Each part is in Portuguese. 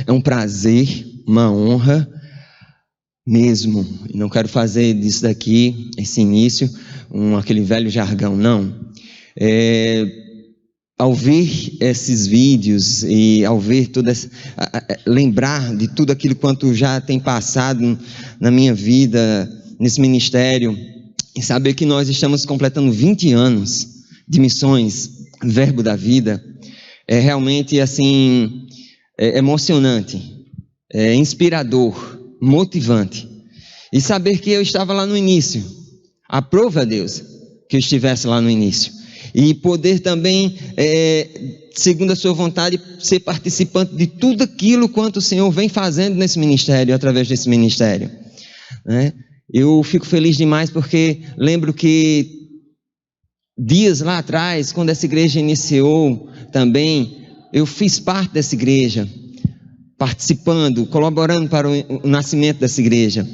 É um prazer, uma honra mesmo. Não quero fazer disso daqui, esse início, aquele velho jargão, não. Ao ver esses vídeos e ao ver lembrar de tudo aquilo quanto já tem passado na minha vida, nesse ministério, e saber que nós estamos completando 20 anos de missões, Verbo da Vida, é realmente assim, emocionante, inspirador, motivante. E saber que eu estava lá no início, aprove a Deus que eu estivesse lá no início. E poder também, segundo a sua vontade, ser participante de tudo aquilo quanto o Senhor vem fazendo nesse ministério, através desse ministério, né? Eu fico feliz demais porque lembro que dias lá atrás, quando essa igreja iniciou também, eu fiz parte dessa igreja, participando, colaborando para o nascimento dessa igreja,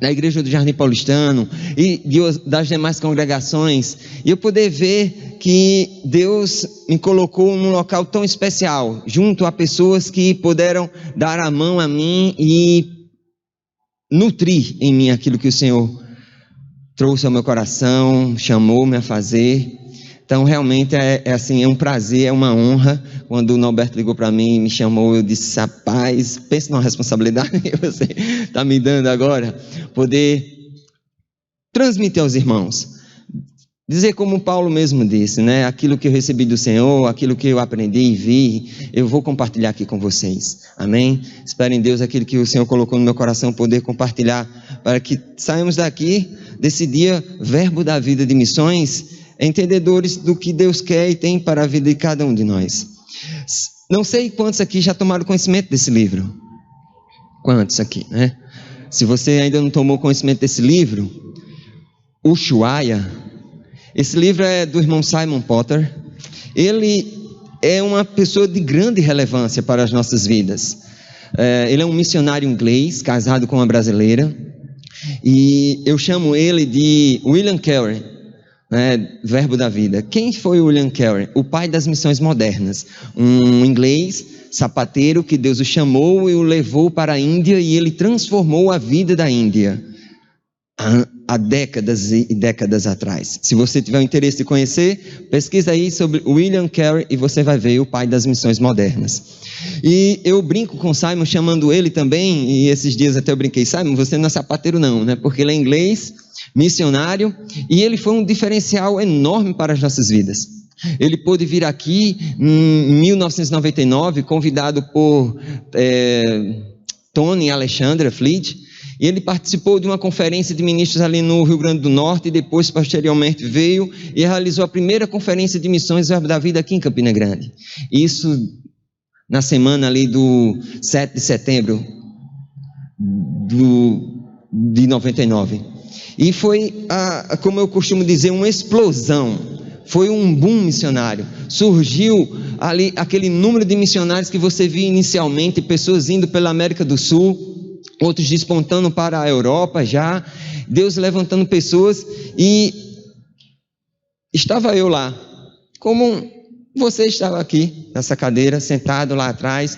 na igreja do Jardim Paulistano e das demais congregações, e eu poder ver que Deus me colocou num local tão especial, junto a pessoas que puderam dar a mão a mim e nutrir em mim aquilo que o Senhor trouxe ao meu coração, chamou-me a fazer. Então realmente assim, é um prazer, é uma honra. Quando o Norberto ligou para mim e me chamou, eu disse: rapaz, pense numa responsabilidade que você está me dando agora, poder transmitir aos irmãos, dizer como Paulo mesmo disse, né? Aquilo que eu recebi do Senhor, aquilo que eu aprendi e vi, eu vou compartilhar aqui com vocês, amém? Espero em Deus aquilo que o Senhor colocou no meu coração, poder compartilhar, para que saímos daqui, desse dia, Verbo da Vida de Missões, entendedores do que Deus quer e tem para a vida de cada um de nós. Não sei quantos aqui já tomaram conhecimento desse livro. Quantos aqui, né? Se você ainda não tomou conhecimento desse livro, Ushuaia, esse livro é do irmão Simon Potter. Ele é uma pessoa de grande relevância para as nossas vidas. Ele é um missionário inglês, casado com uma brasileira, e eu chamo ele de William Carey, Verbo da Vida. Quem foi William Carey? O pai das missões modernas, um inglês sapateiro que Deus o chamou e o levou para a Índia, e ele transformou a vida da Índia há décadas e décadas atrás. Se você tiver o interesse de conhecer, pesquisa aí sobre William Carey e você vai ver o pai das missões modernas. E eu brinco com Simon, chamando ele também, e esses dias até eu brinquei: Simon, você não é sapateiro não, né? Porque ele é inglês, missionário, e ele foi um diferencial enorme para as nossas vidas. Ele pôde vir aqui em 1999, convidado por Tony e Alexandra Fleet, e ele participou de uma conferência de ministros ali no Rio Grande do Norte, e depois, posteriormente, veio e realizou a primeira conferência de missões Verbo da Vida aqui em Campina Grande. Isso na semana ali do 7 de setembro de 99. E foi, como eu costumo dizer, uma explosão. Foi um boom missionário. Surgiu ali aquele número de missionários que você via inicialmente, pessoas indo pela América do Sul, outros despontando para a Europa já, Deus levantando pessoas, e estava eu lá, como você estava aqui, nessa cadeira, sentado lá atrás,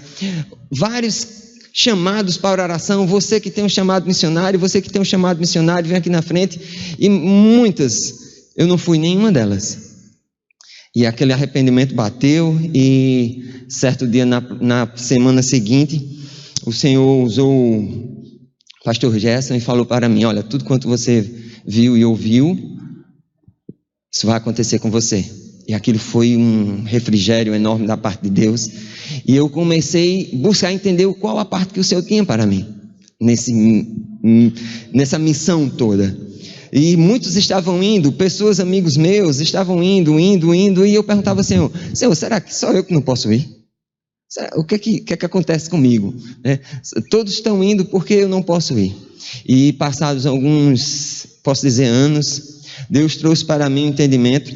vários chamados para oração, você que tem um chamado missionário, você que tem um chamado missionário, vem aqui na frente, e muitas, eu não fui nenhuma delas, e aquele arrependimento bateu, e certo dia, na semana seguinte, o Senhor usou o pastor Gerson e falou para mim: olha, tudo quanto você viu e ouviu, isso vai acontecer com você. E aquilo foi um refrigério enorme da parte de Deus, e eu comecei a buscar entender qual a parte que o Senhor tinha para mim, nessa missão toda. E muitos estavam indo, pessoas, amigos meus, estavam indo, e eu perguntava ao Senhor: Senhor, será que só eu que não posso ir? O que acontece comigo? Todos estão indo, porque eu não posso ir? E passados alguns, posso dizer, anos, Deus trouxe para mim um entendimento,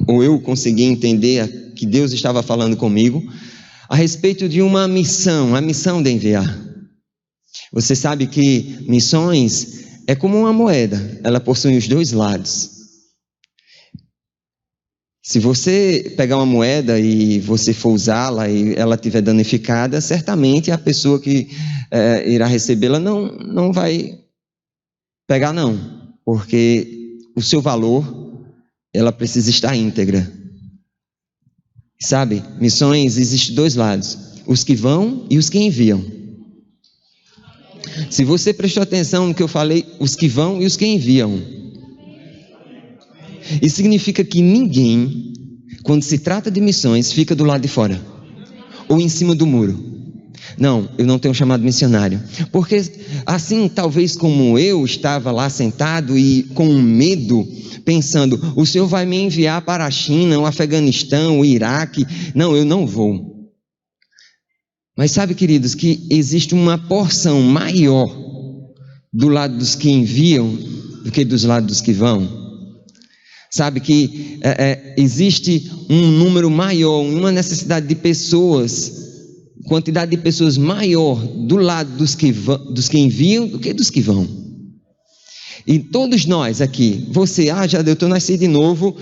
ou eu consegui entender que Deus estava falando comigo, a respeito de uma missão, a missão de enviar. Você sabe que missões é como uma moeda, ela possui os dois lados. Se você pegar uma moeda e você for usá-la e ela estiver danificada, certamente a pessoa que irá recebê-la não vai pegar não, porque o seu valor, ela precisa estar íntegra. Sabe, missões existem dois lados, os que vão e os que enviam. Se você prestou atenção no que eu falei, os que vão e os que enviam. Isso significa que ninguém, quando se trata de missões, fica do lado de fora ou em cima do muro. Não, eu não tenho chamado missionário, porque assim, talvez como eu estava lá sentado e com medo, pensando, o Senhor vai me enviar para a China, o Afeganistão, o Iraque. Não, eu não vou. Mas sabe, queridos, que existe uma porção maior do lado dos que enviam do que dos lados dos que vão. Sabe que existe um número maior, uma necessidade de pessoas, quantidade de pessoas maior do lado dos que enviam do que dos que vão. E todos nós aqui, você, eu estou nascido de novo,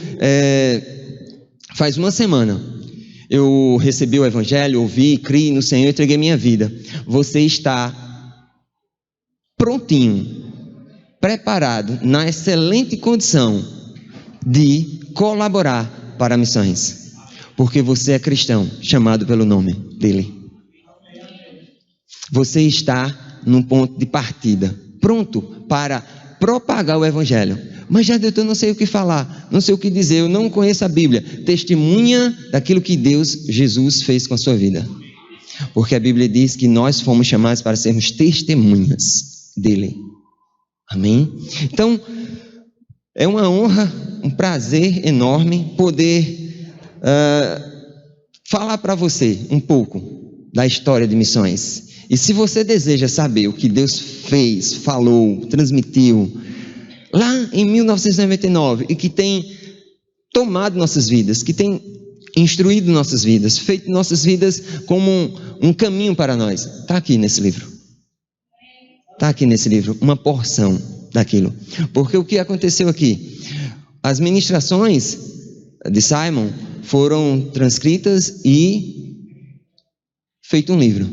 faz uma semana. Eu recebi o Evangelho, ouvi, criei no Senhor, entreguei minha vida. Você está prontinho, preparado, na excelente condição de colaborar para missões, porque você é cristão, chamado pelo nome dele. Você está num ponto de partida, pronto para propagar o Evangelho. Mas já eu não sei o que falar, não sei o que dizer, eu não conheço a Bíblia. Testemunha daquilo que Jesus fez com a sua vida. Porque a Bíblia diz que nós fomos chamados para sermos testemunhas dele. Amém? Então, é uma honra, um prazer enorme poder falar para você um pouco da história de missões. E se você deseja saber o que Deus fez, falou, transmitiu, lá em 1999, e que tem tomado nossas vidas, que tem instruído nossas vidas, feito nossas vidas como um caminho para nós, está aqui nesse livro. Está aqui nesse livro, uma porção daquilo. Porque o que aconteceu aqui? As ministrações de Simon foram transcritas e feito um livro.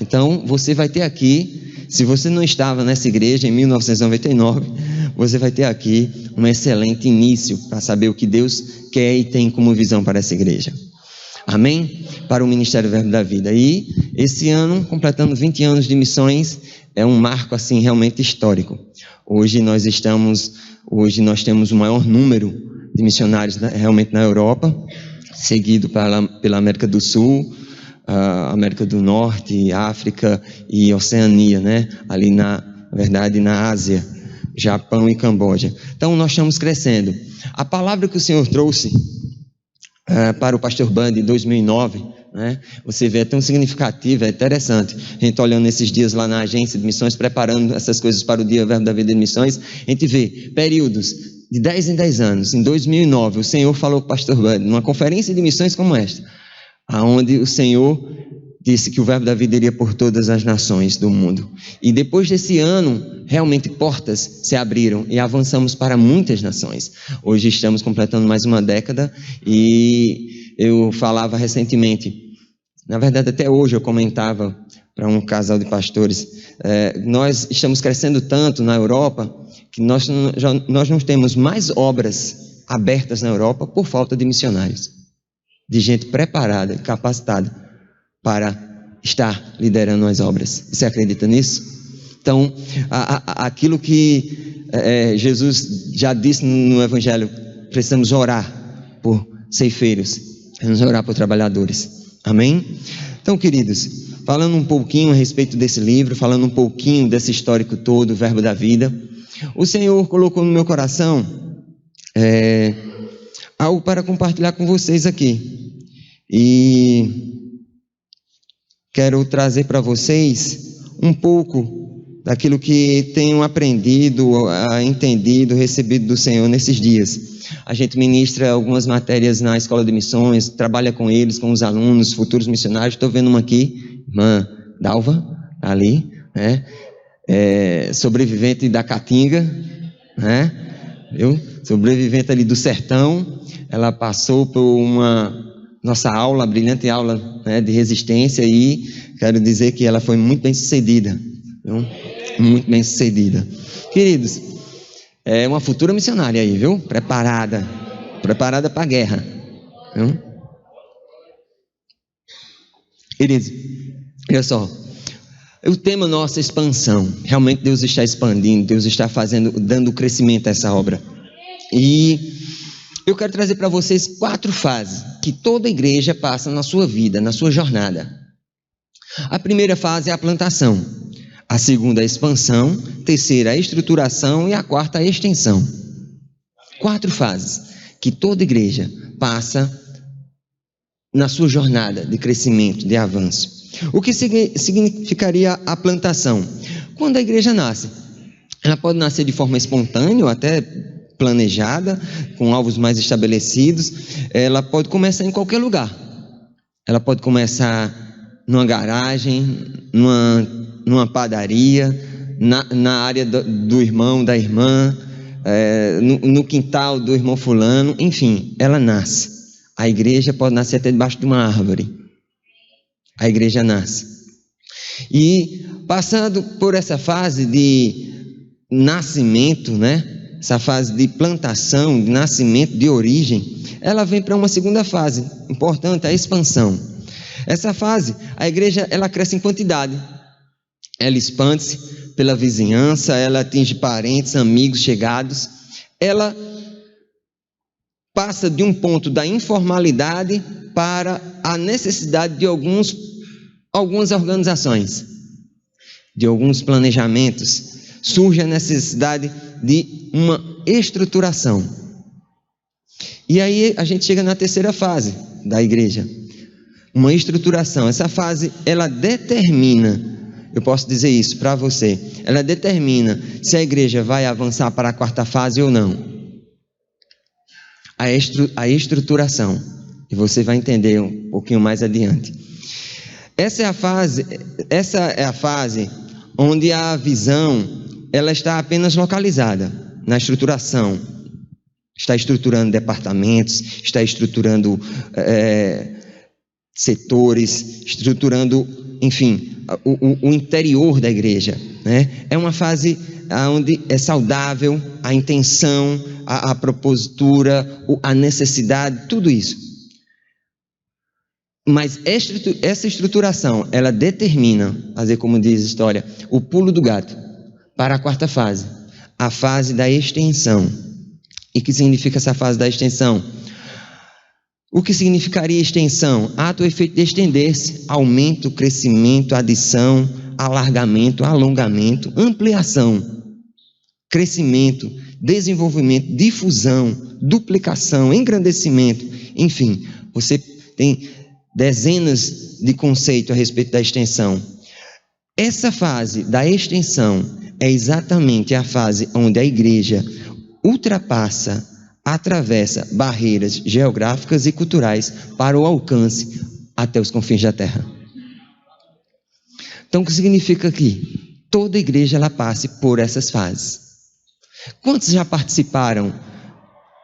Então, você vai ter aqui, se você não estava nessa igreja em 1999, você vai ter aqui um excelente início para saber o que Deus quer e tem como visão para essa igreja. Amém? Para o Ministério Verbo da Vida. E esse ano, completando 20 anos de missões, é um marco assim realmente histórico. Hoje nós temos o maior número de missionários realmente na Europa, seguido pela América do Sul, América do Norte, África e Oceania, né? Ali na verdade na Ásia, Japão e Camboja. Então nós estamos crescendo. A palavra que o Senhor trouxe para o Pastor Band em 2009, né? Você vê, é tão significativa, é interessante. A gente olhando esses dias lá na agência de missões, preparando essas coisas para o Dia Verbo da Vida de Missões, a gente vê períodos de 10 em 10 anos. Em 2009, o Senhor falou com o Pastor Band, numa conferência de missões como esta, aonde o Senhor disse que o Verbo da Vida iria por todas as nações do mundo. E depois desse ano, realmente portas se abriram e avançamos para muitas nações. Hoje estamos completando mais uma década e eu falava recentemente, na verdade até hoje eu comentava para um casal de pastores, nós estamos crescendo tanto na Europa que nós não temos mais obras abertas na Europa por falta de missionários, de gente preparada, capacitada para estar liderando as obras. Você acredita nisso? Então, aquilo que Jesus já disse no Evangelho, precisamos orar por ceifeiros, precisamos orar por trabalhadores. Amém? Então, queridos, falando um pouquinho a respeito desse livro, falando um pouquinho desse histórico todo, o Verbo da Vida, o Senhor colocou no meu coração algo para compartilhar com vocês aqui. E quero trazer para vocês um pouco daquilo que tenho aprendido, entendido, recebido do Senhor nesses dias. A gente ministra algumas matérias na escola de missões, trabalha com eles, com os alunos, futuros missionários. Estou vendo uma aqui, irmã Dalva, ali, né? Sobrevivente da Caatinga, né? sobrevivente ali do sertão. Ela passou por nossa aula, brilhante aula, né, de resistência, e quero dizer que ela foi muito bem sucedida, viu? Muito bem sucedida. Queridos, é uma futura missionária aí, viu? Preparada para a guerra, viu? Queridos, olha só, o tema nosso é expansão. Realmente Deus está expandindo, Deus está dando crescimento a essa obra. E eu quero trazer para vocês 4 fases que toda igreja passa na sua vida, na sua jornada. A primeira fase é a plantação, a segunda a expansão, terceira a estruturação e a quarta a extensão. 4 fases que toda igreja passa na sua jornada de crescimento, de avanço. O que significaria a plantação? Quando a igreja nasce, ela pode nascer de forma espontânea ou até planejada, com alvos mais estabelecidos. Ela pode começar em qualquer lugar. Ela pode começar numa garagem, numa padaria, na área do irmão, da irmã, no quintal do irmão fulano, enfim, ela nasce. A igreja pode nascer até debaixo de uma árvore. A igreja nasce. E passando por essa fase de nascimento, né? Essa fase de plantação, de nascimento, de origem, ela vem para uma segunda fase importante, a expansão. Essa fase, a igreja, ela cresce em quantidade. Ela expande-se pela vizinhança, ela atinge parentes, amigos, chegados. Ela passa de um ponto da informalidade para a necessidade de algumas organizações, de alguns planejamentos. Surge a necessidade de uma estruturação. E aí a gente chega na terceira fase da igreja, uma estruturação. Essa fase, ela determina, eu posso dizer isso para você, ela determina se a igreja vai avançar para a quarta fase ou não. A estruturação. E você vai entender um pouquinho mais adiante. Essa é a fase onde a visão, ela está apenas localizada na estruturação. Está estruturando departamentos, está estruturando setores, estruturando, enfim, o interior da igreja, né? É uma fase onde é saudável a intenção, a propositura, a necessidade, tudo isso. Mas essa estruturação, ela determina, fazer como diz a história, o pulo do gato para a quarta fase, a fase da extensão. E o que significa essa fase da extensão? O que significaria extensão? Ato ou efeito de estender-se, aumento, crescimento, adição, alargamento, alongamento, ampliação, crescimento, desenvolvimento, difusão, duplicação, engrandecimento, enfim, você tem dezenas de conceitos a respeito da extensão. Essa fase da extensão é exatamente a fase onde a igreja ultrapassa, atravessa barreiras geográficas e culturais para o alcance até os confins da terra. Então, o que significa que toda igreja ela passe por essas fases? Quantos já participaram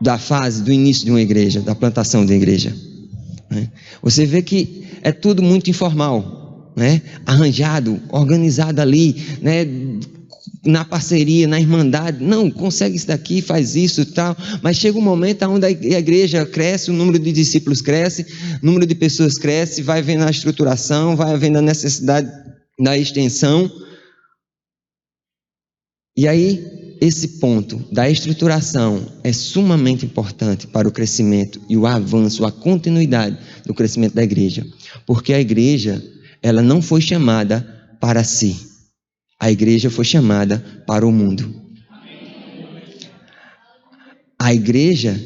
da fase do início de uma igreja, da plantação de uma igreja? Você vê que é tudo muito informal, né? Arranjado, organizado ali, né? Na parceria, na irmandade, não, consegue isso daqui, faz isso e tal, mas chega um momento onde a igreja cresce, o número de discípulos cresce, o número de pessoas cresce, vai vendo a estruturação, vai vendo a necessidade da extensão, e aí esse ponto da estruturação é sumamente importante para o crescimento e o avanço, a continuidade do crescimento da igreja, porque a igreja, ela não foi chamada para si. A igreja foi chamada para o mundo. A igreja,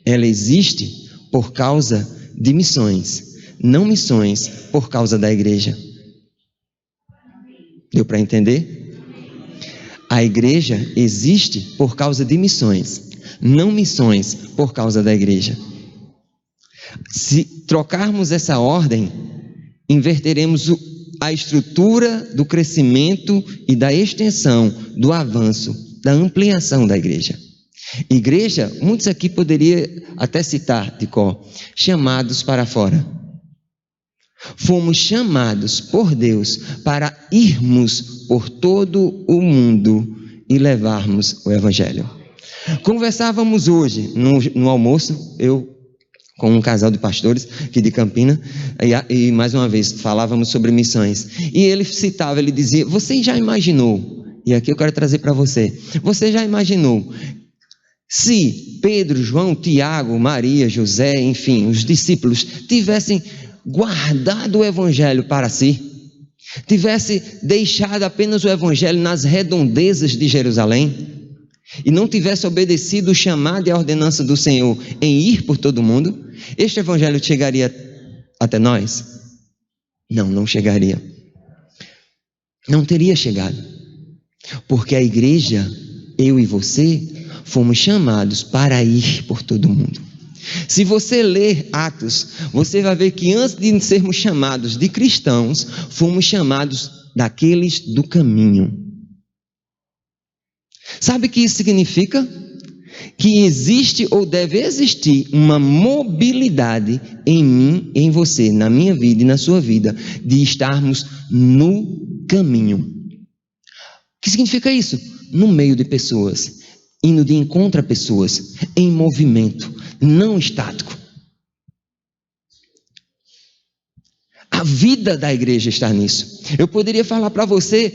ela existe por causa de missões, não missões por causa da igreja. Deu para entender? A igreja existe por causa de missões, não missões por causa da igreja. Se trocarmos essa ordem, inverteremos a estrutura do crescimento e da extensão, do avanço, da ampliação da igreja. Igreja, muitos aqui poderiam até citar de cor, chamados para fora. Fomos chamados por Deus para irmos por todo o mundo e levarmos o Evangelho. Conversávamos hoje no almoço, eu com um casal de pastores aqui de Campina, e mais uma vez falávamos sobre missões. E ele citava, ele dizia, você já imaginou, e aqui eu quero trazer para você já imaginou, se Pedro, João, Tiago, Maria, José, enfim, os discípulos tivessem guardado o Evangelho para si, tivesse deixado apenas o Evangelho nas redondezas de Jerusalém, e não tivesse obedecido o chamado e a ordenança do Senhor em ir por todo mundo, este Evangelho chegaria até nós? Não chegaria. Não teria chegado. Porque a igreja, eu e você, fomos chamados para ir por todo mundo. Se você ler Atos, você vai ver que antes de sermos chamados de cristãos, fomos chamados daqueles do caminho. Sabe o que isso significa? Que existe ou deve existir uma mobilidade em mim, em você, na minha vida e na sua vida, de estarmos no caminho. O que significa isso? No meio de pessoas, indo de encontro a pessoas, em movimento, não estático. A vida da igreja está nisso. Eu poderia falar para você,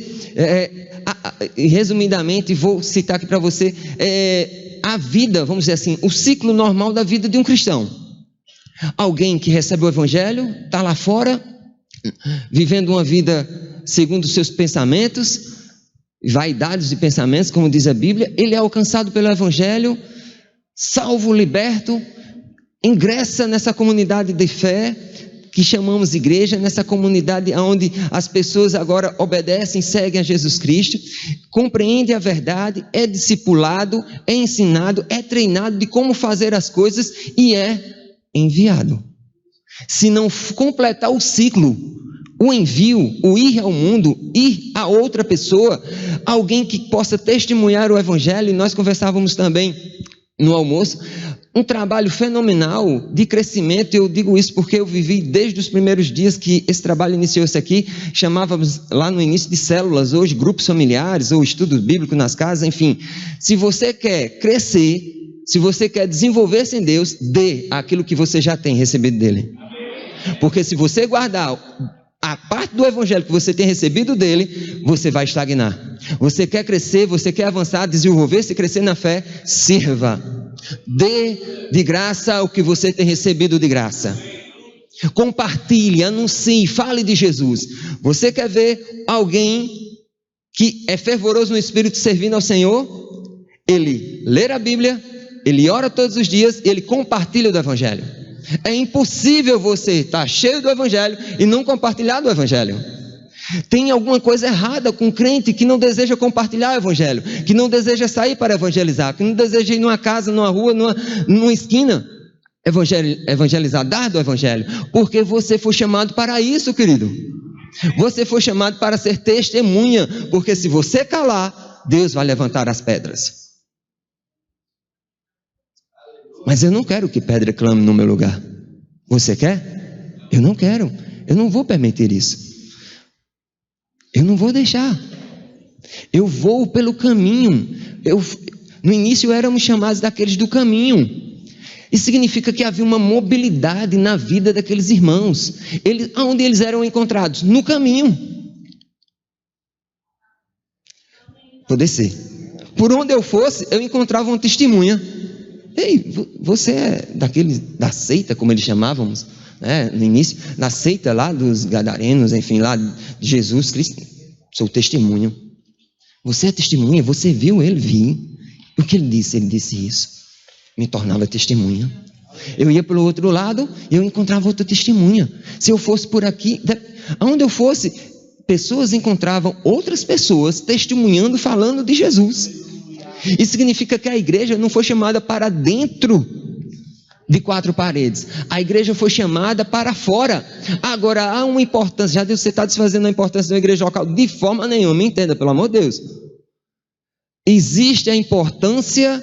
resumidamente, vou citar aqui para você, a vida, vamos dizer assim, o ciclo normal da vida de um cristão. Alguém que recebe o Evangelho, está lá fora, vivendo uma vida segundo os seus pensamentos, vaidades de pensamentos, como diz a Bíblia, ele é alcançado pelo Evangelho, salvo, liberto, ingressa nessa comunidade de fé, que chamamos igreja, nessa comunidade onde as pessoas agora obedecem, seguem a Jesus Cristo, compreendem a verdade, é discipulado, é ensinado, é treinado de como fazer as coisas e é enviado. Se não completar o ciclo, o envio, o ir ao mundo, ir a outra pessoa, alguém que possa testemunhar o Evangelho, e nós conversávamos também no almoço, um trabalho fenomenal de crescimento. Eu digo isso porque eu vivi desde os primeiros dias que esse trabalho iniciou-se aqui, chamávamos lá no início de células, hoje grupos familiares ou estudo bíblico nas casas, enfim. Se você quer crescer, se você quer desenvolver-se em Deus, dê aquilo que você já tem recebido dele. Porque se você guardar a parte do Evangelho que você tem recebido dele, você vai estagnar. Você quer crescer, você quer avançar, desenvolver-se, crescer na fé, sirva. Dê de graça o que você tem recebido de graça. Compartilhe, anuncie, fale de Jesus. Você quer ver alguém que é fervoroso no Espírito servindo ao Senhor? Ele lê a Bíblia, ele ora todos os dias, ele compartilha do Evangelho. É impossível você estar cheio do Evangelho e não compartilhar do Evangelho. Tem alguma coisa errada com um crente que não deseja compartilhar o Evangelho, que não deseja sair para evangelizar, que não deseja ir numa casa, numa rua, numa esquina, evangelizar, dar do Evangelho, porque você foi chamado para isso, querido. Você foi chamado para ser testemunha, porque se você calar, Deus vai levantar as pedras. Mas eu não quero que pedra clame no meu lugar. Você quer? Eu não quero. Eu não vou permitir isso. Eu não vou deixar. Eu vou pelo caminho. No início éramos chamados daqueles do caminho. Isso significa que havia uma mobilidade na vida daqueles irmãos. Onde eles eram encontrados? No caminho. Vou descer. Por onde eu fosse, eu encontrava uma testemunha. Ei, você é da seita, como eles chamávamos, né, no início, da seita lá dos gadarenos, enfim, lá de Jesus Cristo. Sou testemunho. Você é testemunha? Você viu ele? Vi. O que ele disse? Ele disse isso. Me tornava testemunha. Eu ia pelo outro lado e eu encontrava outra testemunha. Se eu fosse por aqui, aonde eu fosse, pessoas encontravam outras pessoas testemunhando, falando de Jesus. Isso significa que a igreja não foi chamada para dentro de quatro paredes. A igreja foi chamada para fora. Agora há uma importância. Já Deus, você está desfazendo a importância da igreja local? De forma nenhuma, me entenda, pelo amor de Deus. Existe a importância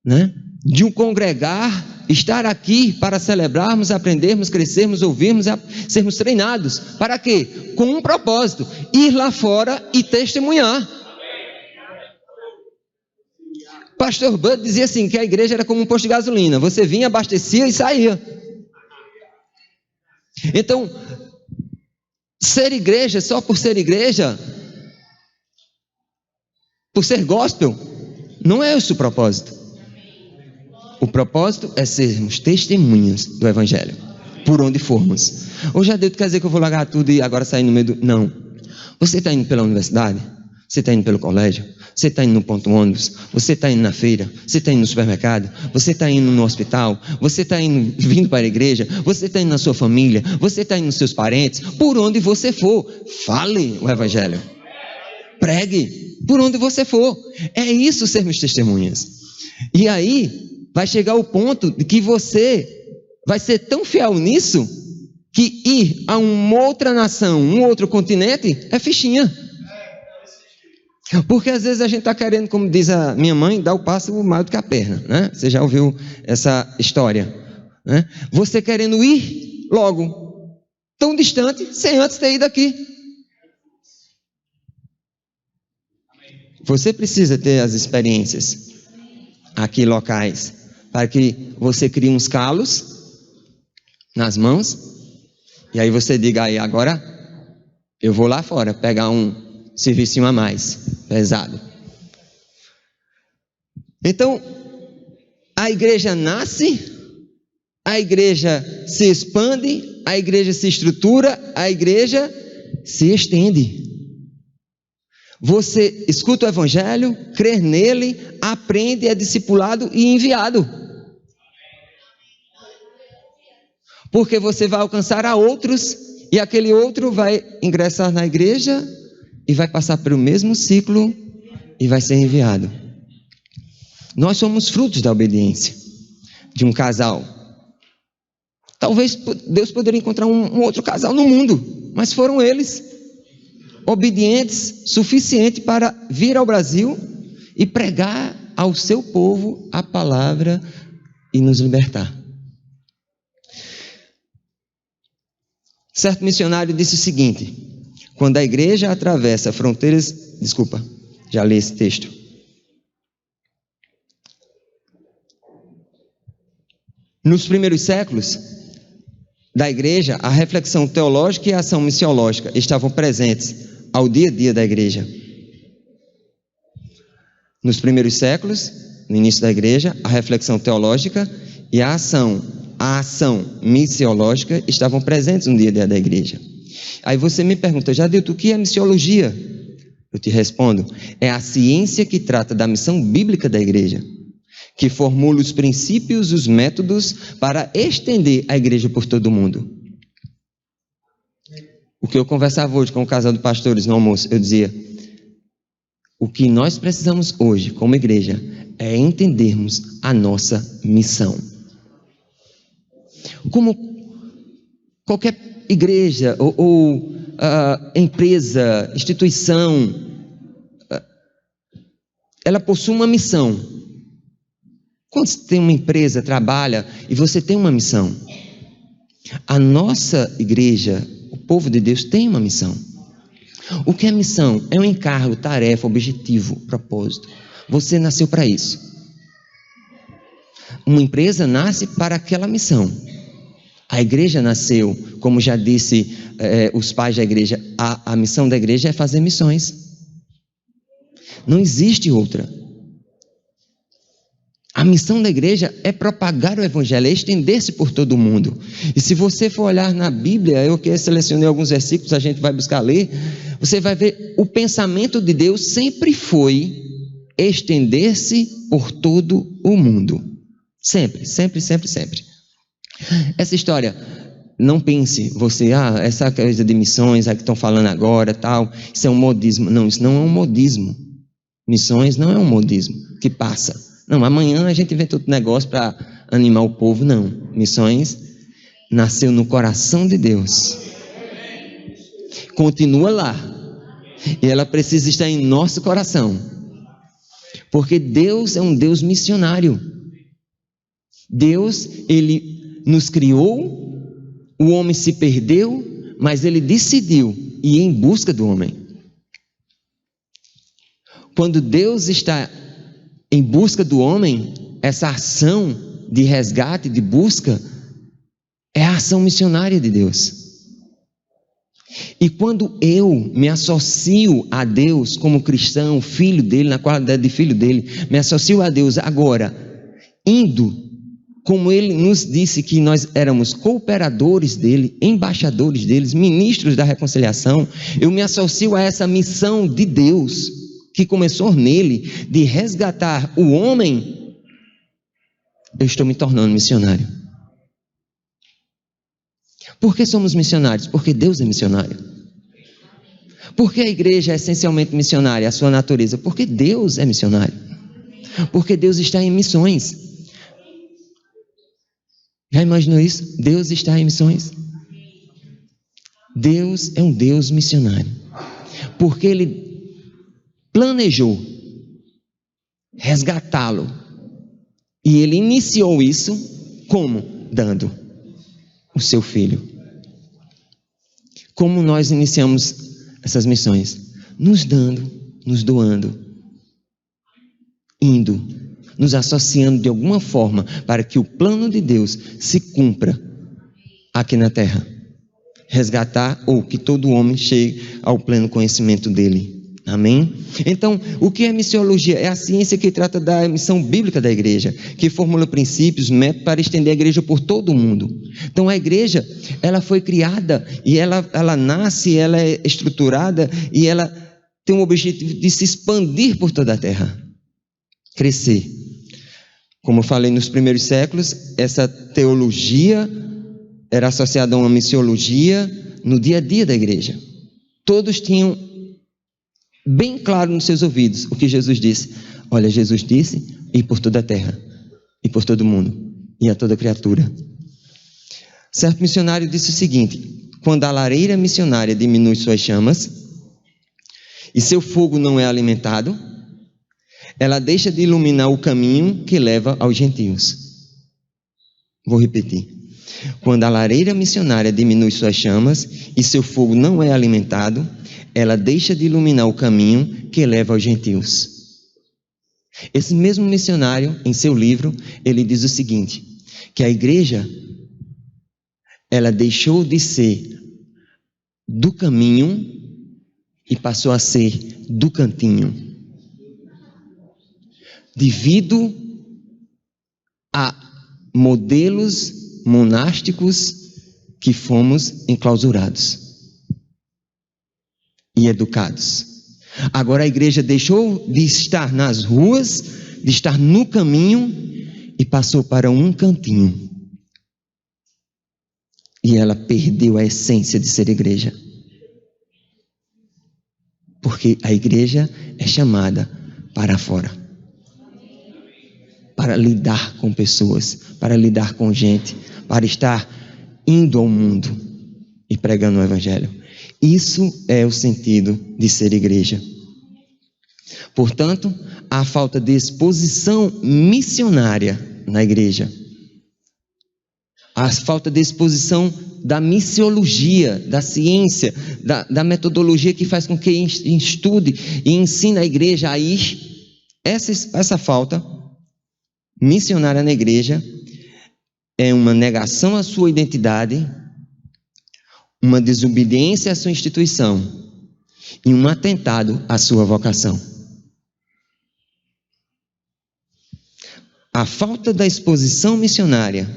né? De um congregar, estar aqui para celebrarmos, aprendermos, crescermos, ouvirmos, sermos treinados. Para quê? Com um propósito: ir lá fora e testemunhar. Pastor Bud dizia assim, que a igreja era como um posto de gasolina. Você vinha, abastecia e saía. Então, ser igreja só por ser igreja, por ser gospel, não é esse o propósito. O propósito é sermos testemunhas do Evangelho, por onde formos. Hoje já deu, quer dizer que eu vou largar tudo e agora sair no meio do... Não. Você está indo pela universidade? Você está indo pelo colégio? Você está indo no ponto ônibus? Você está indo na feira? Você está indo no supermercado? Você está indo no hospital? Você está vindo para a igreja? Você está indo na sua família? Você está indo nos seus parentes? Por onde você for, fale o Evangelho. Pregue por onde você for. É isso, sermos testemunhas. E aí vai chegar o ponto de que você vai ser tão fiel nisso, que ir a uma outra nação, um outro continente, é fichinha. Porque às vezes a gente está querendo, como diz a minha mãe, dar o passo maior do que a perna, né? Você já ouviu essa história, né? Você querendo ir logo, tão distante, sem antes ter ido aqui. Você precisa ter as experiências aqui locais, para que você crie uns calos nas mãos, e aí você diga aí, agora eu vou lá fora pegar um serviço a mais, pesado. Então, a igreja nasce, a igreja se expande, a igreja se estrutura, a igreja se estende. Você escuta o Evangelho, crê nele, aprende, é discipulado e enviado. Porque você vai alcançar a outros, e aquele outro vai ingressar na igreja e vai passar pelo mesmo ciclo e vai ser enviado. Nós somos frutos da obediência de um casal. Talvez Deus poderia encontrar um outro casal no mundo, mas foram eles obedientes suficiente para vir ao Brasil e pregar ao seu povo a palavra e nos libertar. Certo missionário disse o seguinte: quando a igreja atravessa fronteiras... Desculpa, já li esse texto. Nos primeiros séculos da igreja, a reflexão teológica e a ação missiológica estavam presentes ao dia a dia da igreja. Nos primeiros séculos, no início da igreja, a reflexão teológica e a ação missiológica estavam presentes no dia a dia da igreja. Aí você me pergunta, Jadilton, o que é missiologia? Eu te respondo, é a ciência que trata da missão bíblica da igreja, que formula os princípios, os métodos para estender a igreja por todo o mundo. O que eu conversava hoje com o casal de pastores no almoço, eu dizia, o que nós precisamos hoje, como igreja, é entendermos a nossa missão. Como qualquer igreja ou empresa, instituição, ela possui uma missão. Quando você tem uma empresa, trabalha e você tem uma missão, a nossa igreja, o povo de Deus tem uma missão. O que é missão? É um encargo, tarefa, objetivo, propósito. Você nasceu para isso. Uma empresa nasce para aquela missão. A igreja nasceu, como já disse os pais da igreja, a missão da igreja é fazer missões. Não existe outra. A missão da igreja é propagar o evangelho, é estender-se por todo o mundo. E se você for olhar na Bíblia, eu que selecionei alguns versículos, a gente vai buscar ler, você vai ver, o pensamento de Deus sempre foi estender-se por todo o mundo. Sempre, sempre, sempre, sempre. Essa história, não pense você, essa coisa de missões, a que estão falando agora, tal, isso é um modismo. Não, isso não é um modismo. Missões não é um modismo que passa. Não, amanhã a gente inventa outro negócio para animar o povo, não. Missões nasceu no coração de Deus. Continua lá. E ela precisa estar em nosso coração. Porque Deus é um Deus missionário. Deus, Ele nos criou, o homem se perdeu, mas Ele decidiu ir em busca do homem. Quando Deus está em busca do homem, essa ação de resgate, de busca, é a ação missionária de Deus. E quando eu me associo a Deus como cristão, filho dele, na qualidade de filho dele, me associo a Deus agora, indo, como ele nos disse que nós éramos cooperadores dele, embaixadores deles, ministros da reconciliação, eu me associo a essa missão de Deus, que começou nele, de resgatar o homem, eu estou me tornando missionário. Por que somos missionários? Porque Deus é missionário. Por que a igreja é essencialmente missionária, a sua natureza? Porque Deus é missionário. Porque Deus está em missões. Já imaginou isso? Deus está em missões. Deus é um Deus missionário. Porque Ele planejou resgatá-lo. E Ele iniciou isso como? Dando o seu filho. Como nós iniciamos essas missões? Nos dando, nos doando, indo, nos associando de alguma forma para que o plano de Deus se cumpra aqui na terra. Resgatar ou que todo homem chegue ao pleno conhecimento dele. Amém? Então, o que é missiologia? É a ciência que trata da missão bíblica da igreja, que formula princípios, métodos para estender a igreja por todo o mundo. Então, a igreja, ela foi criada e ela nasce, ela é estruturada e ela tem o objetivo de se expandir por toda a terra, crescer. Como eu falei nos primeiros séculos, essa teologia era associada a uma missiologia no dia a dia da igreja. Todos tinham bem claro nos seus ouvidos o que Jesus disse. Olha, Jesus disse, ir por toda a terra, e por todo mundo, e a toda criatura. Certo missionário disse o seguinte: quando a lareira missionária diminui suas chamas, e seu fogo não é alimentado, ela deixa de iluminar o caminho que leva aos gentios. Vou repetir. Quando a lareira missionária diminui suas chamas, e seu fogo não é alimentado, ela deixa de iluminar o caminho que leva aos gentios. Esse mesmo missionário, em seu livro, ele diz o seguinte, que a igreja, ela deixou de ser do caminho e passou a ser do cantinho. Devido a modelos monásticos que fomos enclausurados e educados. Agora a igreja deixou de estar nas ruas, de estar no caminho e passou para um cantinho. E ela perdeu a essência de ser igreja. Porque a igreja é chamada para fora. Para lidar com pessoas, para lidar com gente, para estar indo ao mundo e pregando o evangelho. Isso é o sentido de ser igreja. Portanto, há falta de exposição missionária na igreja. Há falta de exposição da missiologia, da ciência, da metodologia que faz com que estude e ensine a igreja a ir. Essa falta missionária na igreja é uma negação à sua identidade, uma desobediência à sua instituição e um atentado à sua vocação. A falta da exposição missionária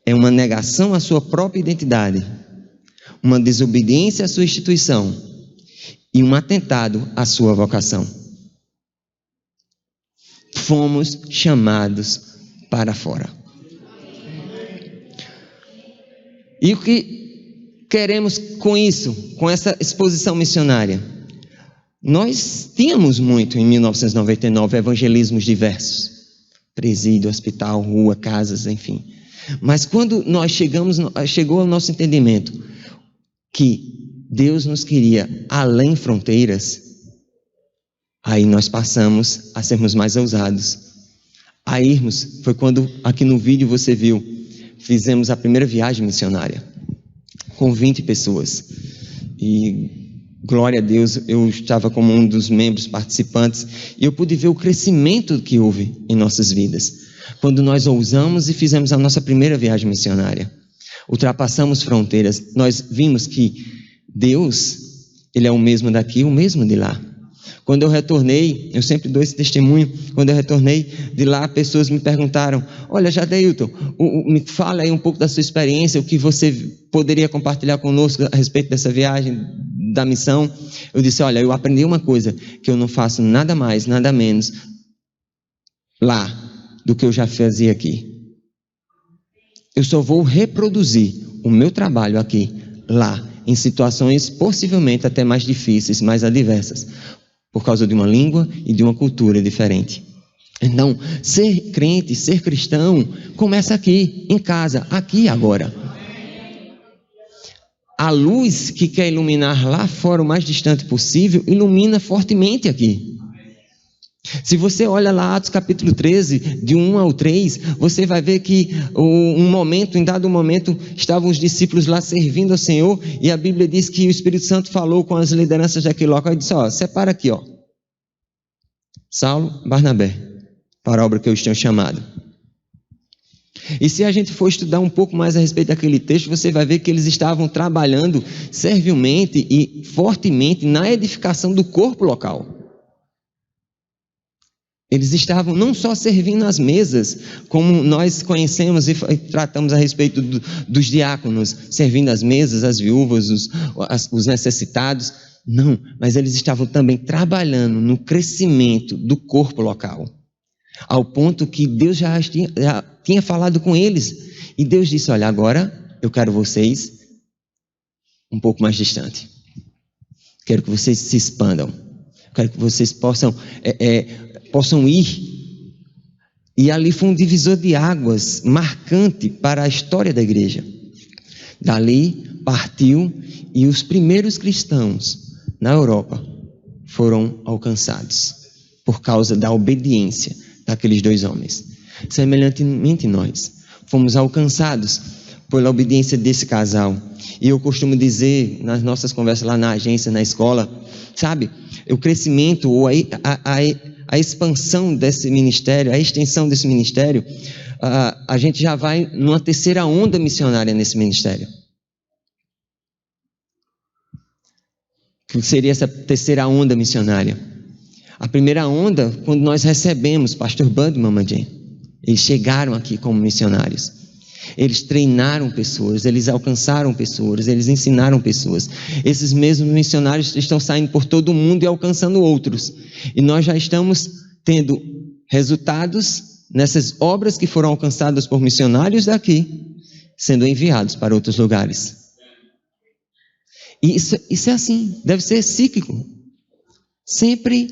é uma negação à sua própria identidade, uma desobediência à sua instituição e um atentado à sua vocação. Fomos chamados para fora. E o que queremos com isso, com essa exposição missionária? Nós tínhamos muito em 1999 evangelismos diversos. Presídio, hospital, rua, casas, enfim. Mas quando nós chegou ao nosso entendimento que Deus nos queria além fronteiras, aí nós passamos a sermos mais ousados, a irmos, foi quando aqui no vídeo você viu, fizemos a primeira viagem missionária com 20 pessoas. E glória a Deus, eu estava como um dos membros participantes e eu pude ver o crescimento que houve em nossas vidas. Quando nós ousamos e fizemos a nossa primeira viagem missionária, ultrapassamos fronteiras, nós vimos que Deus, Ele é o mesmo daqui, o mesmo de lá. Quando eu retornei, eu sempre dou esse testemunho, quando eu retornei de lá, pessoas me perguntaram: olha, Jadeilton, me fala aí um pouco da sua experiência, o que você poderia compartilhar conosco a respeito dessa viagem, da missão. Eu disse: olha, eu aprendi uma coisa, que eu não faço nada mais, nada menos lá do que eu já fazia aqui. Eu só vou reproduzir o meu trabalho aqui, lá, em situações possivelmente até mais difíceis, mais adversas, por causa de uma língua e de uma cultura diferente. Então, ser crente, ser cristão, começa aqui, em casa, aqui e agora. A luz que quer iluminar lá fora o mais distante possível, ilumina fortemente aqui. Se você olha lá Atos capítulo 13, de 1 ao 3, você vai ver que em dado momento, estavam os discípulos lá servindo ao Senhor, e a Bíblia diz que o Espírito Santo falou com as lideranças daquele local e disse: ó, separa aqui, ó, Saulo, Barnabé, para a obra que eu os tenho chamado. E se a gente for estudar um pouco mais a respeito daquele texto, você vai ver que eles estavam trabalhando servilmente e fortemente na edificação do corpo local. Eles estavam não só servindo as mesas, como nós conhecemos e tratamos a respeito dos diáconos, servindo as mesas, as viúvas, os necessitados. Não, mas eles estavam também trabalhando no crescimento do corpo local, ao ponto que Deus já tinha falado com eles. E Deus disse: olha, agora eu quero vocês um pouco mais distante. Quero que vocês se expandam. Quero que vocês possam ir. E ali foi um divisor de águas marcante para a história da igreja. Dali partiu e os primeiros cristãos na Europa foram alcançados por causa da obediência daqueles 2 homens. Semelhantemente nós fomos alcançados pela obediência desse casal. E eu costumo dizer nas nossas conversas lá na agência, na escola, sabe, o crescimento ou a expansão desse ministério, a extensão desse ministério, a gente já vai numa terceira onda missionária nesse ministério. Que seria essa terceira onda missionária? A primeira onda, quando nós recebemos Pastor Bud e Mama Jane. Eles chegaram aqui como missionários. Eles treinaram pessoas, eles alcançaram pessoas, eles ensinaram pessoas. Esses mesmos missionários estão saindo por todo o mundo e alcançando outros. E nós já estamos tendo resultados nessas obras que foram alcançadas por missionários daqui, sendo enviados para outros lugares. E isso é assim, deve ser cíclico. Sempre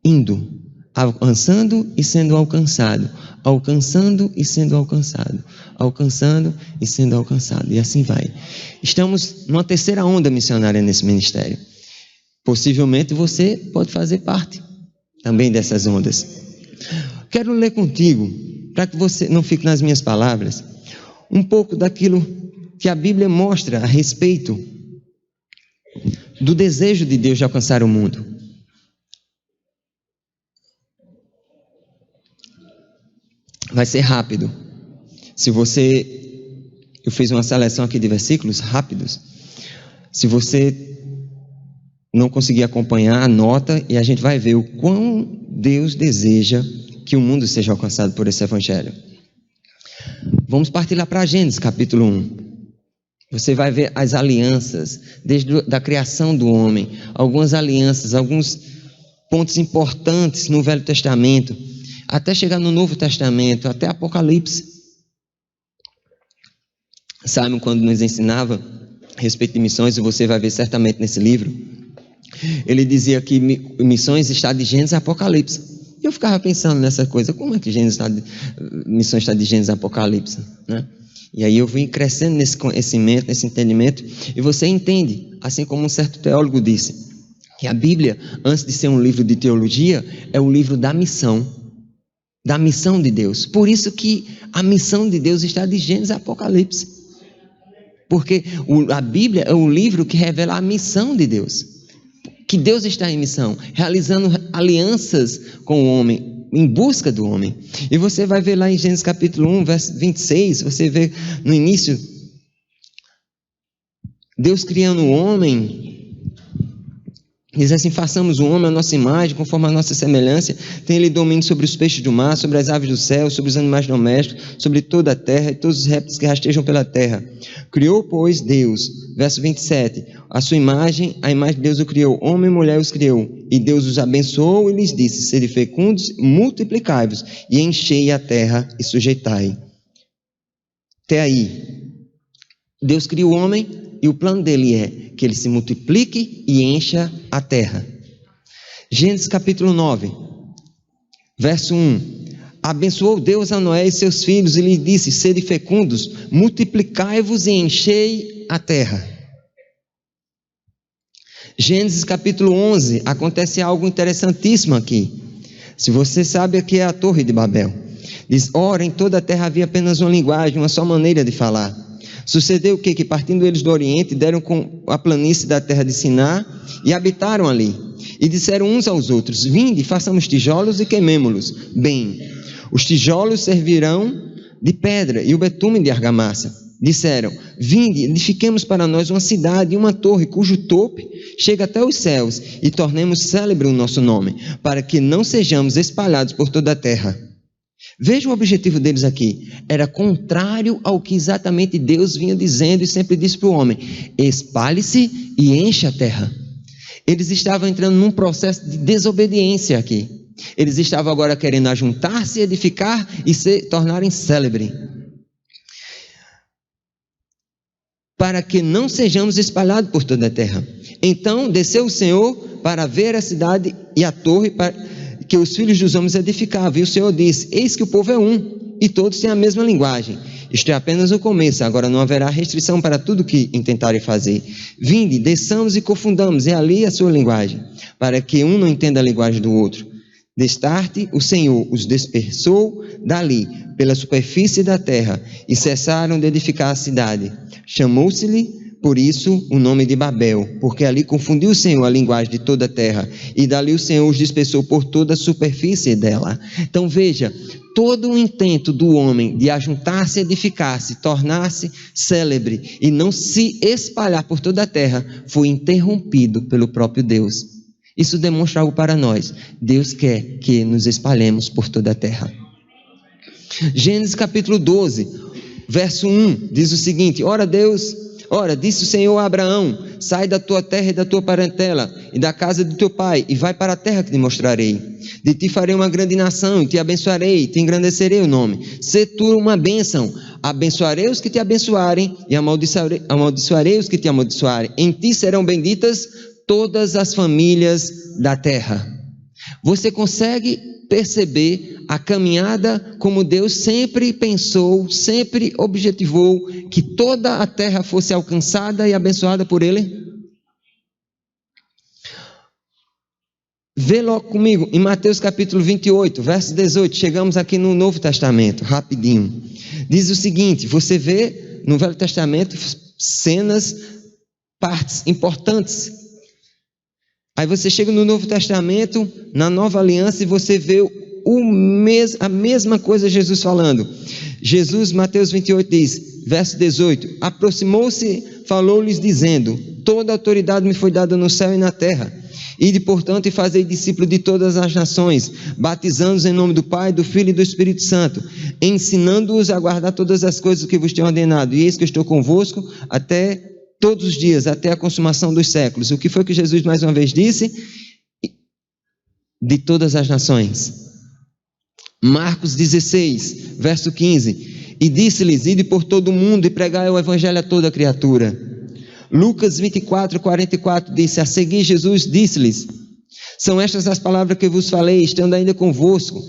indo, alcançando e sendo alcançado, alcançando e sendo alcançado, alcançando e sendo alcançado, e assim vai. Estamos numa terceira onda missionária nesse ministério. Possivelmente você pode fazer parte também dessas ondas. Quero ler contigo, para que você não fique nas minhas palavras, um pouco daquilo que a Bíblia mostra a respeito do desejo de Deus de alcançar o mundo. Vai ser rápido. Eu fiz uma seleção aqui de versículos rápidos. Se você não conseguir acompanhar, anota e a gente vai ver o quão Deus deseja que o mundo seja alcançado por esse evangelho. Vamos partir lá para Gênesis capítulo 1. Você vai ver as alianças, desde a criação do homem, algumas alianças, alguns pontos importantes no Velho Testamento, até chegar no Novo Testamento, até Apocalipse. Simon, quando nos ensinava a respeito de missões, e você vai ver certamente nesse livro, ele dizia que missões está de Gênesis a Apocalipse. E eu ficava pensando nessa coisa, como é que missões está de Gênesis a Apocalipse, né? E aí eu vim crescendo nesse conhecimento, nesse entendimento, e você entende, assim como um certo teólogo disse, que a Bíblia, antes de ser um livro de teologia, é um livro da missão. da missão de Deus. Por isso que a missão de Deus está de Gênesis a Apocalipse. Porque a Bíblia é o livro que revela a missão de Deus. Que Deus está em missão, realizando alianças com o homem, em busca do homem. E você vai ver lá em Gênesis capítulo 1, verso 26, você vê no início, Deus criando o homem, diz assim: façamos o homem à nossa imagem, conforme a nossa semelhança, tem ele domínio sobre os peixes do mar, sobre as aves do céu, sobre os animais domésticos, sobre toda a terra e todos os répteis que rastejam pela terra. Criou, pois, Deus, verso 27, a sua imagem, a imagem de Deus o criou, homem e mulher os criou, e Deus os abençoou e lhes disse: sede fecundos, multiplicai-vos, e enchei a terra e sujeitai. Até aí, Deus cria o homem, e o plano dele é que ele se multiplique e encha a terra. Gênesis capítulo 9, verso 1. Abençoou Deus a Noé e seus filhos e lhes disse: sede fecundos, multiplicai-vos e enchei a terra. Gênesis capítulo 11, acontece algo interessantíssimo aqui. Se você sabe, aqui é a Torre de Babel. Diz: ora, em toda a terra havia apenas uma linguagem, uma só maneira de falar. Sucedeu o quê? Que partindo eles do Oriente, deram com a planície da terra de Siná e habitaram ali. E disseram uns aos outros: vinde, façamos tijolos e queimemo-los. Bem, os tijolos servirão de pedra e o betume de argamassa. Disseram: vinde, edifiquemos para nós uma cidade e uma torre, cujo topo chega até os céus, e tornemos célebre o nosso nome, para que não sejamos espalhados por toda a terra. Veja o objetivo deles aqui. Era contrário ao que exatamente Deus vinha dizendo e sempre disse para o homem: espalhe-se e enche a terra. Eles estavam entrando num processo de desobediência aqui. Eles estavam agora querendo ajuntar-se, edificar e se tornarem célebres, para que não sejamos espalhados por toda a terra. Então desceu o Senhor para ver a cidade e a torre que os filhos dos homens edificavam. E o Senhor disse: eis que o povo é um, e todos têm a mesma linguagem. Isto é apenas o começo, agora não haverá restrição para tudo que intentarem fazer. Vinde, desçamos e confundamos, e ali a sua linguagem, para que um não entenda a linguagem do outro. Destarte, o Senhor os dispersou dali, pela superfície da terra, e cessaram de edificar a cidade. Chamou-se-lhe por isso o nome de Babel, porque ali confundiu o Senhor a linguagem de toda a terra, e dali o Senhor os dispersou por toda a superfície dela. Então veja, todo o intento do homem de ajuntar-se, edificar-se, tornar-se célebre e não se espalhar por toda a terra, foi interrompido pelo próprio Deus. Isso demonstra algo para nós. Deus quer que nos espalhemos por toda a terra. Gênesis capítulo 12, verso 1, diz o seguinte: Ora, disse o Senhor a Abraão: sai da tua terra e da tua parentela e da casa de teu pai, e vai para a terra que te mostrarei. De ti farei uma grande nação, e te abençoarei, e te engrandecerei o nome. Sê tu uma bênção. Abençoarei os que te abençoarem, e amaldiçoarei os que te amaldiçoarem. Em ti serão benditas todas as famílias da terra. Você consegue perceber a caminhada como Deus sempre pensou, sempre objetivou que toda a terra fosse alcançada e abençoada por Ele? Vê logo comigo em Mateus capítulo 28, verso 18. Chegamos aqui no Novo Testamento, rapidinho. Diz o seguinte: você vê no Velho Testamento cenas, partes importantes. Aí você chega no Novo Testamento, na Nova Aliança, e você vê a mesma coisa Jesus falando. Jesus, Mateus 28 diz, verso 18: aproximou-se, falou-lhes dizendo: toda autoridade me foi dada no céu e na terra. Ide, portanto, e fazei discípulos de todas as nações, batizando-os em nome do Pai, do Filho e do Espírito Santo, ensinando-os a guardar todas as coisas que vos tenho ordenado. E eis que eu estou convosco até todos os dias, até a consumação dos séculos. O que foi que Jesus mais uma vez disse? De todas as nações. Marcos 16, verso 15. E disse-lhes: ide por todo o mundo e pregai o evangelho a toda criatura. Lucas 24, 44 disse: a seguir Jesus disse-lhes: são estas as palavras que vos falei, estando ainda convosco.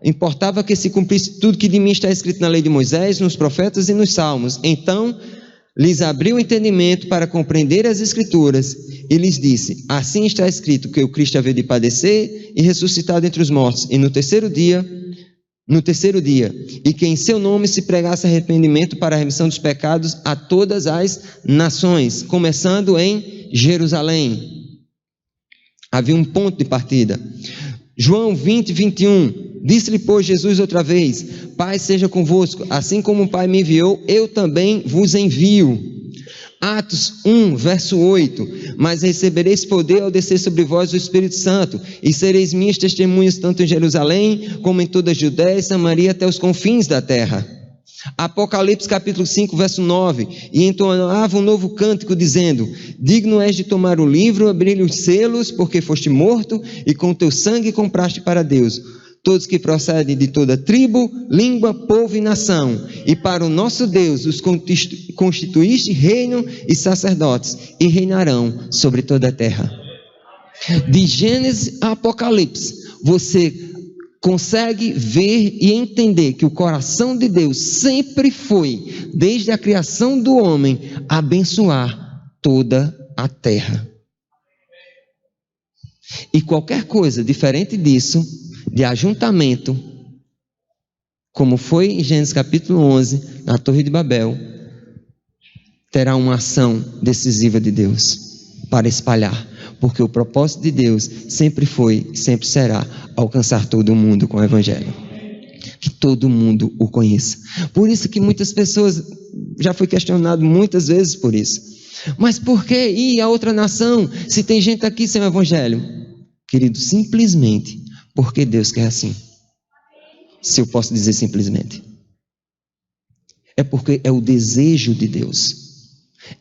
Importava que se cumprisse tudo que de mim está escrito na lei de Moisés, nos profetas e nos salmos. Então lhes abriu o entendimento para compreender as Escrituras e lhes disse: assim está escrito que o Cristo havia de padecer e ressuscitar dentre os mortos, e no terceiro dia, e que em seu nome se pregasse arrependimento para a remissão dos pecados a todas as nações, começando em Jerusalém. Havia um ponto de partida. João 20, 21. Disse-lhe, pois, Jesus outra vez: Pai seja convosco, assim como o Pai me enviou, eu também vos envio. Atos 1, verso 8. Mas recebereis poder ao descer sobre vós o Espírito Santo, e sereis minhas testemunhas tanto em Jerusalém, como em toda a Judéia e Samaria, até os confins da terra. Apocalipse capítulo 5, verso 9. E entoava um novo cântico, dizendo: digno és de tomar o livro, abrir-lhe os selos, porque foste morto, e com teu sangue compraste para Deus todos que procedem de toda tribo, língua, povo e nação, e para o nosso Deus os constituíste reino e sacerdotes, e reinarão sobre toda a terra. De Gênesis a Apocalipse, você consegue ver e entender que o coração de Deus sempre foi, desde a criação do homem, abençoar toda a terra. E qualquer coisa diferente disso, de ajuntamento, como foi em Gênesis capítulo 11, na Torre de Babel, terá uma ação decisiva de Deus para espalhar, porque o propósito de Deus sempre foi e sempre será alcançar todo mundo com o Evangelho, que todo mundo o conheça. Por isso que muitas pessoas, já foi questionado muitas vezes por isso, mas por que ir a outra nação se tem gente aqui sem o Evangelho? Querido, simplesmente porque Deus quer assim. Se eu posso dizer simplesmente, é porque é o desejo de Deus,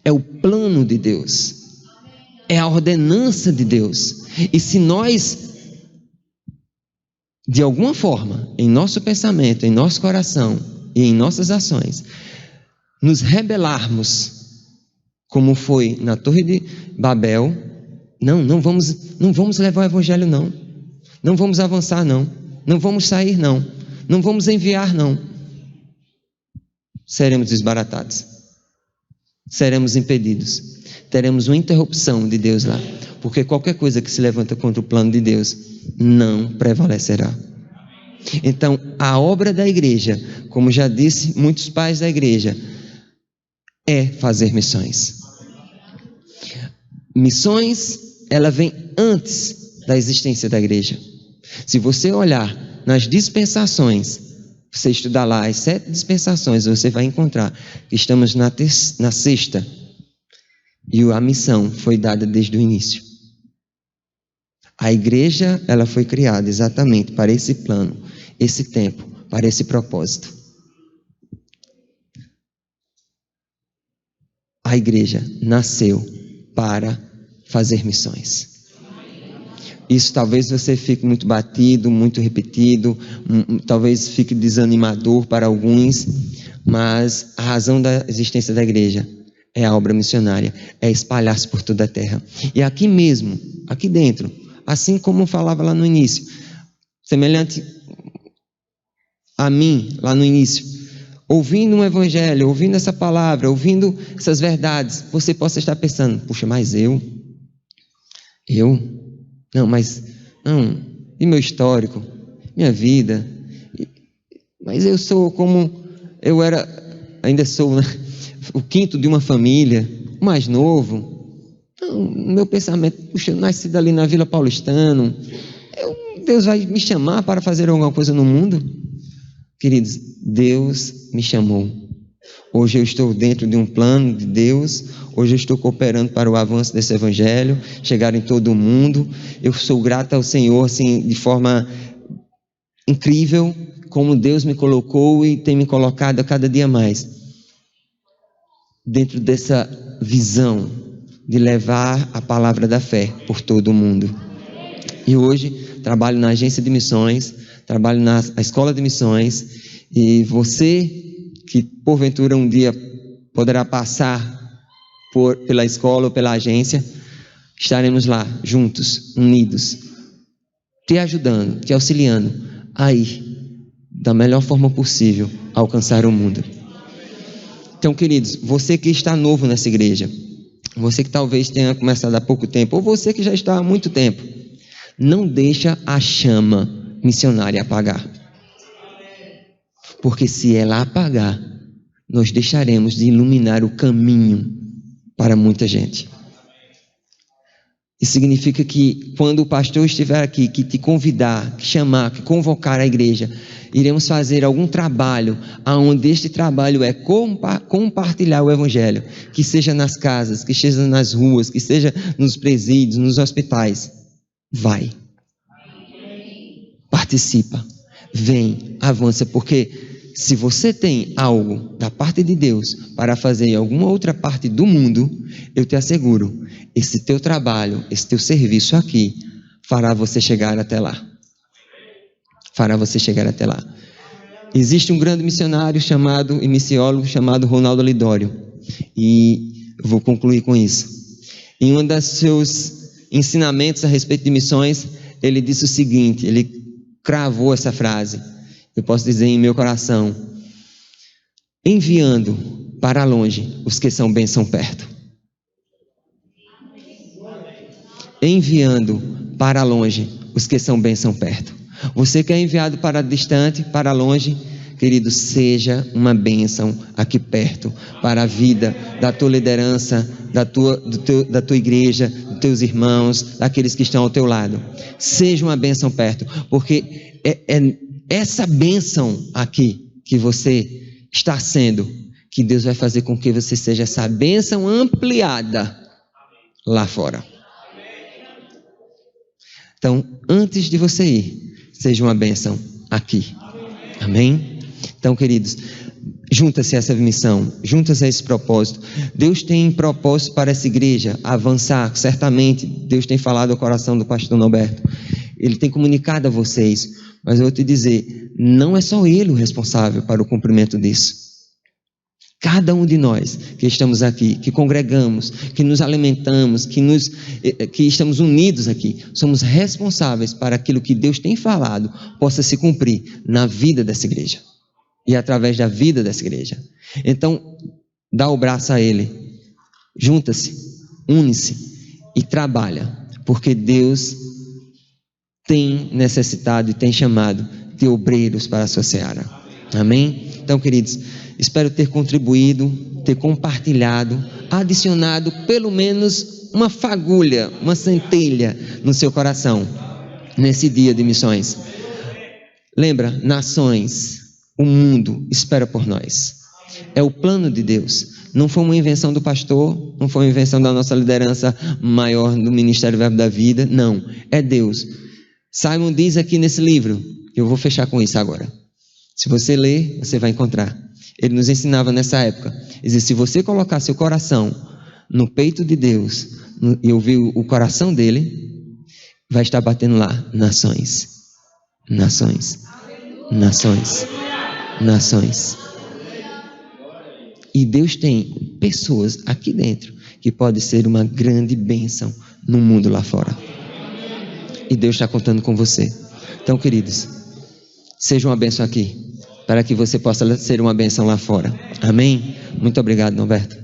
é o plano de Deus, é a ordenança de Deus. E se nós, de alguma forma, em nosso pensamento, em nosso coração e em nossas ações, nos rebelarmos, como foi na Torre de Babel, não vamos levar o Evangelho não vamos avançar não vamos sair não vamos enviar não, seremos desbaratados, seremos impedidos, teremos uma interrupção de Deus lá, porque qualquer coisa que se levanta contra o plano de Deus não prevalecerá. Então, a obra da igreja, como já disse muitos pais da igreja, é fazer missões. Missões, ela vem antes da existência da igreja. Se você olhar nas dispensações, você estudar lá as 7 dispensações, você vai encontrar que estamos na sexta, e a missão foi dada desde o início. A igreja, ela foi criada exatamente para esse plano, esse tempo, para esse propósito. A igreja nasceu para fazer missões. Isso talvez você fique muito batido, muito repetido, talvez fique desanimador para alguns, mas a razão da existência da igreja é a obra missionária, é espalhar-se por toda a terra. E aqui mesmo, aqui dentro, assim como falava lá no início, semelhante a mim, lá no início, ouvindo um evangelho, ouvindo essa palavra, ouvindo essas verdades, você possa estar pensando: puxa, mas eu? E meu histórico, minha vida, mas eu sou como eu era, ainda sou, né? O quinto de uma família, o mais novo. Não, meu pensamento: puxa, eu nasci ali na Vila Paulistano, Deus vai me chamar para fazer alguma coisa no mundo? Queridos, Deus me chamou. Hoje eu estou dentro de um plano de Deus. Hoje eu estou cooperando para o avanço desse evangelho, chegar em todo o mundo. Eu sou grato ao Senhor, assim, de forma incrível, como Deus me colocou e tem me colocado a cada dia mais, dentro dessa visão de levar a palavra da fé por todo o mundo. E hoje trabalho na agência de missões, trabalho na escola de missões, e você que porventura um dia poderá passar pela escola ou pela agência, estaremos lá juntos, unidos, te ajudando, te auxiliando a ir da melhor forma possível alcançar o mundo. Então, queridos, você que está novo nessa igreja, você que talvez tenha começado há pouco tempo, ou você que já está há muito tempo, não deixa a chama missionária apagar. Porque se ela apagar, nós deixaremos de iluminar o caminho para muita gente. Isso significa que quando o pastor estiver aqui, que te convidar, que chamar, que convocar a igreja, iremos fazer algum trabalho, aonde este trabalho é compartilhar o evangelho, que seja nas casas, que seja nas ruas, que seja nos presídios, nos hospitais. Vai. Participa. Vem, avança, porque se você tem algo da parte de Deus para fazer em alguma outra parte do mundo, eu te asseguro, esse teu trabalho, esse teu serviço aqui, fará você chegar até lá. Fará você chegar até lá. Existe um grande missionário e missiólogo chamado Ronaldo Lidório, e eu vou concluir com isso. Em um dos seus ensinamentos a respeito de missões, ele disse o seguinte, ele cravou essa frase, eu posso dizer em meu coração: enviando para longe os que são bênção perto. Enviando para longe os que são bênção perto. Você que é enviado para distante, para longe, querido, seja uma bênção aqui perto, para a vida da tua liderança, da tua igreja, dos teus irmãos, daqueles que estão ao teu lado. Seja uma bênção perto, porque é essa bênção aqui que você está sendo, que Deus vai fazer com que você seja essa bênção ampliada lá fora. Então, antes de você ir, seja uma bênção aqui. Amém? Então, queridos, junta-se a essa missão, junta-se a esse propósito. Deus tem propósito para essa igreja avançar, certamente. Deus tem falado ao coração do pastor Norberto. Ele tem comunicado a vocês, mas eu vou te dizer, não é só ele o responsável para o cumprimento disso. Cada um de nós que estamos aqui, que congregamos, que nos alimentamos, que estamos unidos aqui, somos responsáveis para aquilo que Deus tem falado possa se cumprir na vida dessa igreja e através da vida dessa igreja. Então, dá o braço a Ele, junta-se, une-se e trabalha, porque Deus tem necessitado e tem chamado de obreiros para a sua seara. Amém? Então, queridos, espero ter contribuído, ter compartilhado, adicionado pelo menos uma fagulha, uma centelha no seu coração, nesse dia de missões. Lembra, nações, o mundo espera por nós. É o plano de Deus. Não foi uma invenção do pastor, não foi uma invenção da nossa liderança maior do Ministério Verbo da Vida, não, é Deus. Simon diz aqui nesse livro, eu vou fechar com isso agora. Se você ler, você vai encontrar. Ele nos ensinava nessa época. Se você colocar seu coração no peito de Deus e ouvir o coração dele, vai estar batendo lá, nações, nações, nações, nações. E Deus tem pessoas aqui dentro que podem ser uma grande bênção no mundo lá fora. E Deus está contando com você. Então, queridos, seja uma bênção aqui, para que você possa ser uma bênção lá fora. Amém? Muito obrigado, Norberto.